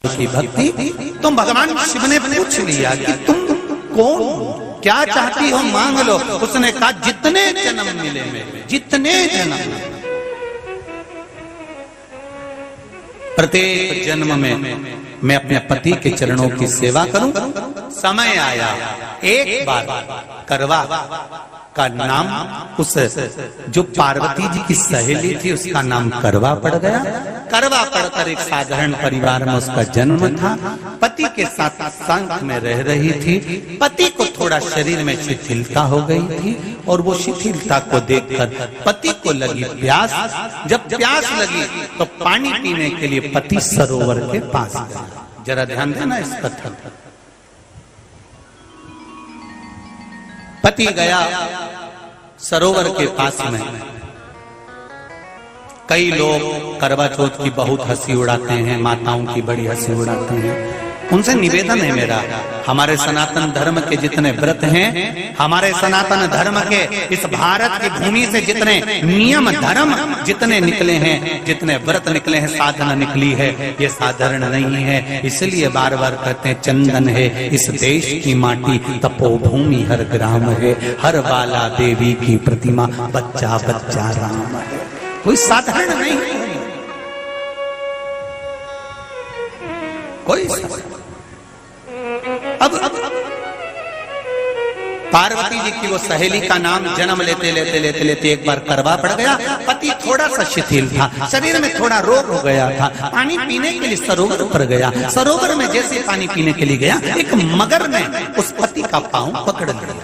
की भक्ति। तो भगवान शिव ने पूछ लिया कि तुम कौन, क्या चाहती हो, मांग लो। उसने कहा जितने जन्म मिले मेरे, जितने जन्म, प्रत्येक जन्म में मैं अपने पति के चरणों की सेवा करूं। समय आया, एक बार करवा का नाम, उस जो पार्वती जी की सहेली थी उसका नाम करवा पड़ गया। करवा पड़कर एक साधारण परिवार में उसका जन्म था। पति के साथ संग में रह रही थी। पति को थोड़ा शरीर में शिथिलता हो गई थी और वो शिथिलता को देखकर पति को लगी प्यास। जब प्यास लगी तो पानी पीने के लिए पति सरोवर के पास गया। जरा ध्यान देना इस कथन पर। पति गया सरोवर के पास में। कई लोग करवा चौथ की बहुत हंसी उड़ाते हैं, माताओं की बड़ी हंसी उड़ाते हैं। उनसे निवेदन है मेरा, हमारे सनातन धर्म के जितने व्रत हैं, हमारे सनातन धर्म के इस भारत की भूमि से जितने नियम धर्म जितने निकले हैं, जितने व्रत निकले हैं, साधना निकली है, ये साधारण नहीं है। इसलिए बार बार कहते हैं चंदन है इस देश की माटी, तपोभूमि हर ग्राम है, हर बाला देवी की प्रतिमा, बच्चा बच्चा राम है। कोई साधारण नहीं है, कोई अब पार्वती जी की वो सहेली का नाम जन्म लेते लेते लेते लेते एक बार करवा पड़ गया। पति थोड़ा सा शिथिल था, शरीर में थोड़ा रोग हो गया था। पानी पीने के लिए सरोवर पर गया। सरोवर में जैसे पानी पीने के लिए गया, एक मगर ने उस पति का पांव पकड़ लिया।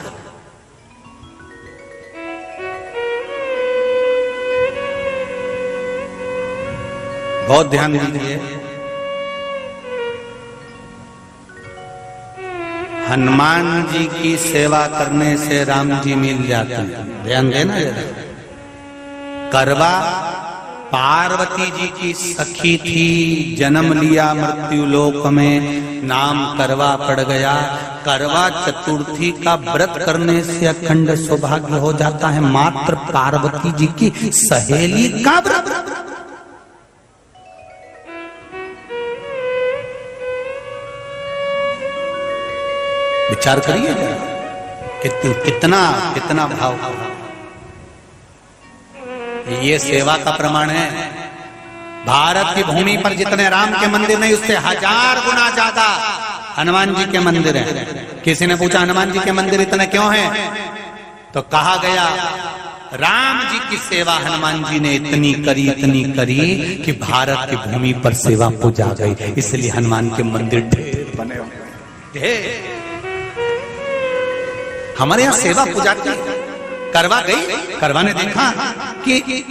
बहुत ध्यान दीजिए, हनुमान जी की सेवा करने से राम जी मिल जाते हैं। ध्यान देना जरा। करवा पार्वती जी की सखी थी, जन्म लिया मृत्यु लोक में, नाम करवा पड़ गया। करवा चतुर्थी का व्रत करने से अखंड सौभाग्य हो जाता है। मात्र पार्वती जी की सहेली का व्रत। विचार करिए कितना कितना भाव। ये सेवा का प्रमाण है। भारत की भूमि पर जितने राम के मंदिर नहीं, उससे 1000 गुना ज्यादा हनुमान जी के मंदिर हैं। किसी ने पूछा हनुमान जी के मंदिर इतने क्यों हैं, तो कहा गया राम जी की सेवा हनुमान जी ने इतनी करी कि भारत की भूमि पर सेवा पूजा गई। इसलिए हनुमान के मंदिर ढेर बने हुए, ढेर। हमारे यहाँ सेवा पूजाती करवा गई। करवा ने देखा कि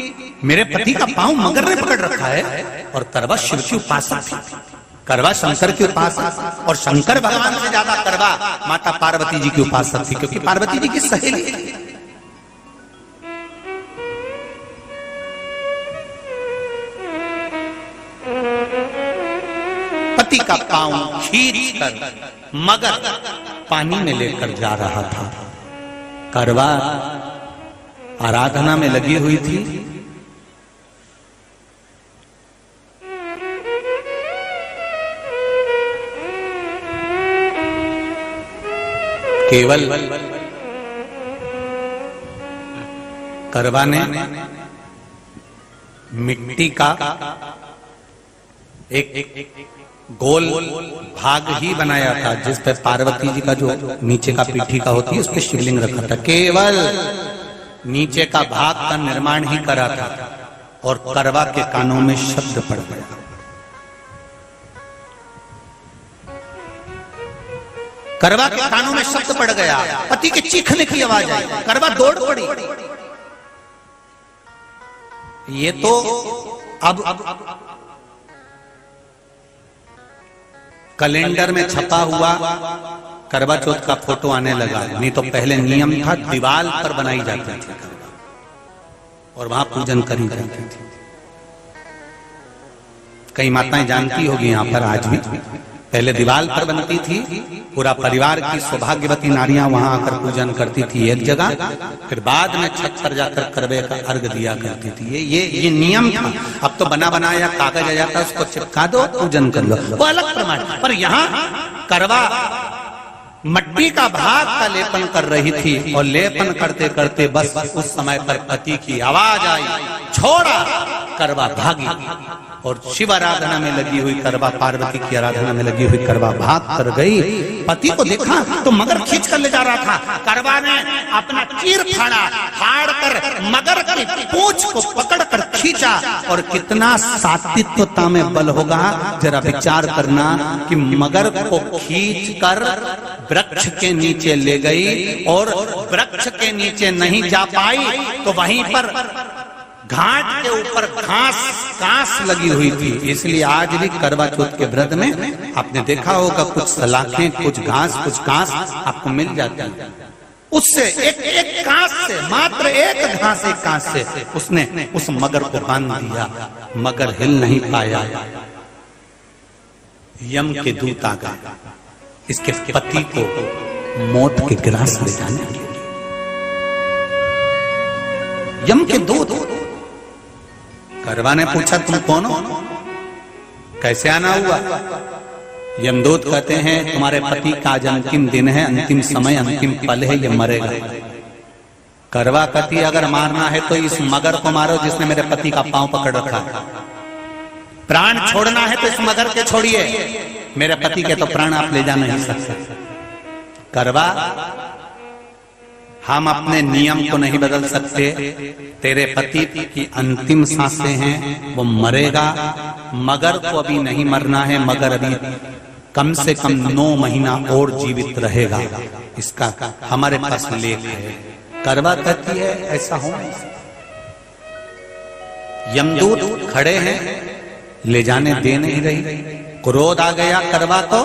मेरे पति का पांव मगर ने पकड़ रखा है, और करवा शिव की उपासक थी। करवा शंकर की उपासक, और शंकर भगवान से ज्यादा करवा माता पार्वती जी की उपासक थी, क्योंकि पार्वती जी की सहेली थी। पति का पांव खींच कर मगर पानी में लेकर जा रहा था। करवा आराधना में लगी हुई थी। केवल करवा ने मिट्टी का एक गोल भाग ही बनाया था, जिस पर पार्वती जी का जो नीचे का पीठी का होती है उस पर शिवलिंग रखा था। केवल नीचे का भाग का निर्माण ही करा था, और करवा के कानों में शब्द पड़ गया। करवा के कानों में शब्द पड़ गया, पति के चीखने की आवाज आई। करवा दौड़ पड़ी। ये तो अब कैलेंडर में छपा हुआ करवा चौथ का फोटो आने लगा, नहीं तो पहले नियम था दीवार पर बनाई जाती थी और वहां पूजन करी जाती थी। कई माताएं जानती होगी यहाँ पर आज भी पहले दीवार पर बनती थी, पूरा परिवार की सौभाग्यवती नारियां वहां आकर पूजन करती थी एक जगह, फिर बाद में छत पर जाकर करवे का अर्घ दिया करती थी। ये नियम था। अब तो बना बनाया कागज आ जाता, उसको चिपका दो, पूजन कर लो, वो अलग प्रमाण। पर यहाँ करवा मट्टी का भाग का लेपन कर रही थी, और लेपन करते करते बस उस समय पर पति की आवाज आई, छोड़ा, करवा भागी। और शिव आराधना में लगी हुई करवा, पार्वती की आराधना में लगी हुई करवा भाग कर गई। पति को देखा तो मगर खींच कर ले जा रहा था। करवा ने अपना चीर फाड़ कर मगर की पूंछ को पकड़ कर खींचा। और कितना सात्विकता में बल होगा, जरा विचार करना कि मगर को खींच कर वृक्ष के नीचे ले गई, और वृक्ष के नीचे नहीं जा पाई तो वहीं पर घाट के ऊपर घास लगी हुई थी। इसलिए आज भी करवा चौथ के व्रत में आपने देखा होगा कुछ सलाखें, कुछ घास आपको मिल जाती है। उससे एक घास से, मात्र एक घास, एक घास से उसने उस मगर को बांध दिया। मगर हिल नहीं पाया। यम के दूत आ गए इसके पति को मौत के ग्रास ले जाने के लिए। यम के दूत। करवा ने पूछा, तुम कौन हो, कैसे आना हुआ? यमदूत कहते हैं, तुम्हारे पति का आज अंतिम दिन है, अंतिम समय, अंतिम पल है, ये मरेगा। करवा कहती, अगर मारना है तो इस मगर को मारो जिसने मेरे पति का पांव पकड़ रखा। प्राण छोड़ना है तो इस मगर के छोड़िए, मेरे पति के तो प्राण आप ले जा नहीं सकते। करवा, हम अपने नियम को नहीं बदल सकते। तेरे पति की अंतिम सांसें हैं, वो मरेगा। मगर को अभी नहीं मरना है, मगर अभी कम से कम 9 महीना और जीवित रहेगा। इसका हमारे पास लेख है। करवा कहती है, ऐसा हो नहीं सकता। यमदूत खड़े हैं, ले जाने दे नहीं रही। क्रोध आ गया करवा को,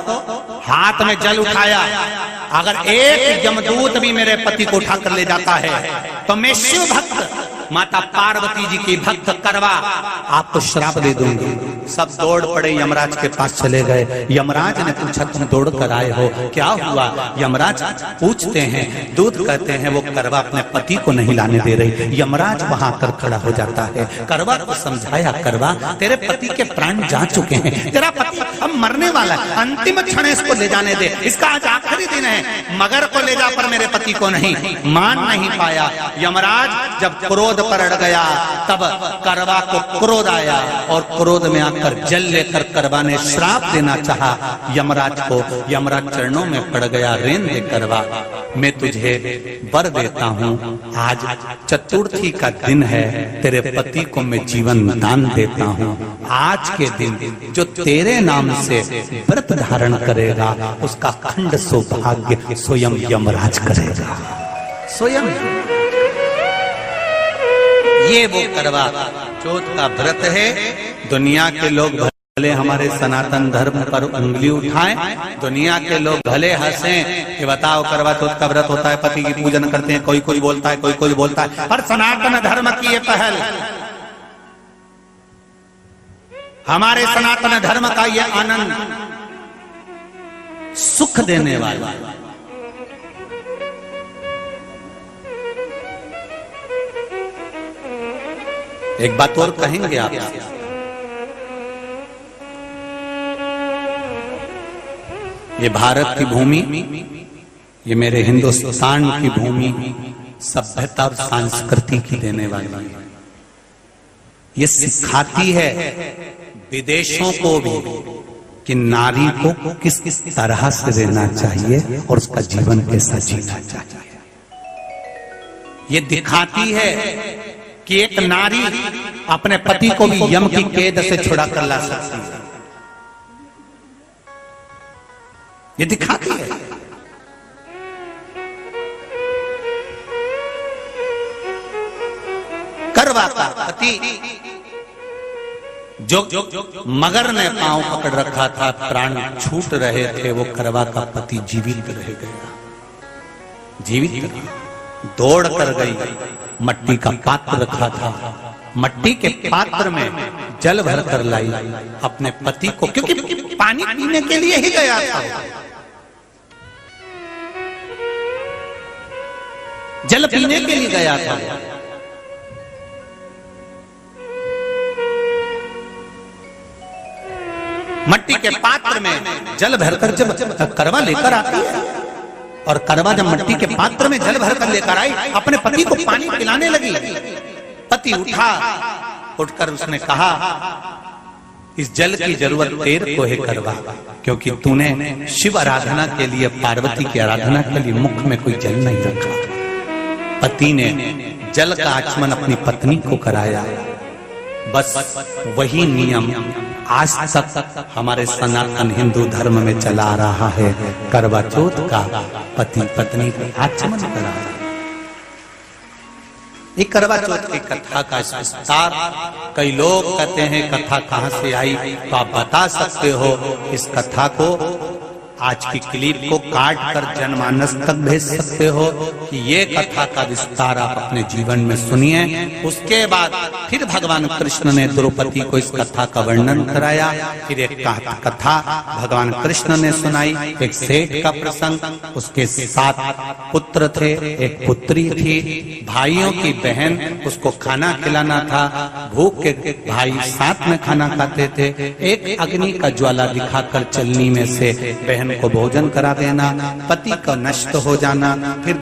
हाथ में जल उठाया। अगर एक यमदूत भी मेरे पति को उठाकर ले जाता है तो मैं शिव भक्त माता पार्वती जी की भक्त करवा आपको श्राप दे दूंगी। सब दौड़ पड़े, यमराज के पास चले गए। यमराज ने पूछा, तुम दौड़ कर आए हो, क्या हुआ? यमराज पूछते हैं, दूत कहते हैं, वो करवा अपने पति को नहीं लाने दे रही। यमराज वहां कर खड़ा हो जाता है। करवा को समझाया, करवा तेरे पति के प्राण जा चुके हैं, तेरा पति अब मरने वाला है, अंतिम क्षण इसको ले जाने दे, इसका आज आखिरी दिन है। मगर को ले जा पर मेरे पति को नहीं। मान नहीं पाया। यमराज जब क्रोध पर अड़ गया तब करवा को क्रोध आया, और क्रोध में आकर जल लेकर करवा ने श्राप देना चाहा यमराज को। यमराज चरणों में पड़ गया, रेन दे करवा, मैं तुझे वर देता हूँ, आज चतुर्थी का दिन है, तेरे पति को मैं जीवन दान देता हूँ। आज के दिन जो तेरे नाम से व्रत धारण करेगा उसका खंड सौभाग्य स्वयं यमराज करेगा। स्वयं ये वो करवा चौथ का व्रत है। दुनिया के लोग भले हमारे सनातन धर्म पर उंगली उठाएं, दुनिया के लोग भले हंसें कि बताओ करवा चौथ का व्रत होता है, पति की पूजन करते हैं, कोई बोलता है, कोई बोलता है, पर सनातन धर्म की ये पहल, हमारे सनातन धर्म का ये आनंद सुख देने वाला। एक बात और कहेंगे आप, ये भारत की भूमि, ये मेरे हिंदुस्तान की भूमि सभ्यता और संस्कृति की देने वाली है। ये सिखाती है विदेशों को भी कि नारी को किस तरह से रहना चाहिए और उसका जीवन कैसा जीना चाहिए। ये दिखाती है कि एक नारी अपने पति को भी यम की कैद से छुड़ा कर ला सकती है। ये दिखाती है। करवा का पति जो मगर ने पांव पकड़ रखा था, प्राण छूट रहे थे, वो करवा का पति जीवित रह गया। जीवित दौड़ कर गई, मट्टी का पात्र रखा था, मट्टी के पात्र में जल भर कर लाई अपने पति को, क्योंकि पानी पीने के लिए ही गया था, जल पीने के लिए गया था। मट्टी के पात्र में जल भरकर जब करवा लेकर आती है, और करवा जब मट्टी के पात्र में जल भरकर लेकर आई, अपने पति को पानी पिलाने लगी। पति उठा, उठकर उसने कहा, इस जल की जरूरत तेरे को है करवा, क्योंकि तूने शिव आराधना के लिए, पार्वती की आराधना के लिए मुख में कोई जल नहीं रखा। पति ने जल का आचमन अपनी पत्नी को कराया। बस वही नियम आज तक हमारे सनातन हिंदू धर्म में चला आ रहा है। करवा चौथ का पति पत्नी को आचमन करा। ये करवा चौथ की कथा का विस्तार, कई लोग कहते हैं कथा कहाँ से आई, तो आप बता सकते हो इस कथा को, आज की क्लिप को काट कर जनमानस तक भेज सकते हो कि ये कथा का विस्तार आप अपने जीवन में सुनिए। उसके बाद फिर भगवान कृष्ण ने द्रौपदी को इस कथा का वर्णन कराया। फिर एक कथा भगवान कृष्ण ने सुनाई, एक सेठ का प्रसंग, उसके 7 पुत्र थे, एक पुत्री थी, भाइयों की बहन, उसको खाना खिलाना था, भूख के भाई साथ में खाना खाते थे, एक अग्नि का ज्वाला दिखाकर चलनी में से बहन को भोजन करा देना, पति का नष्ट हो जाना, फिर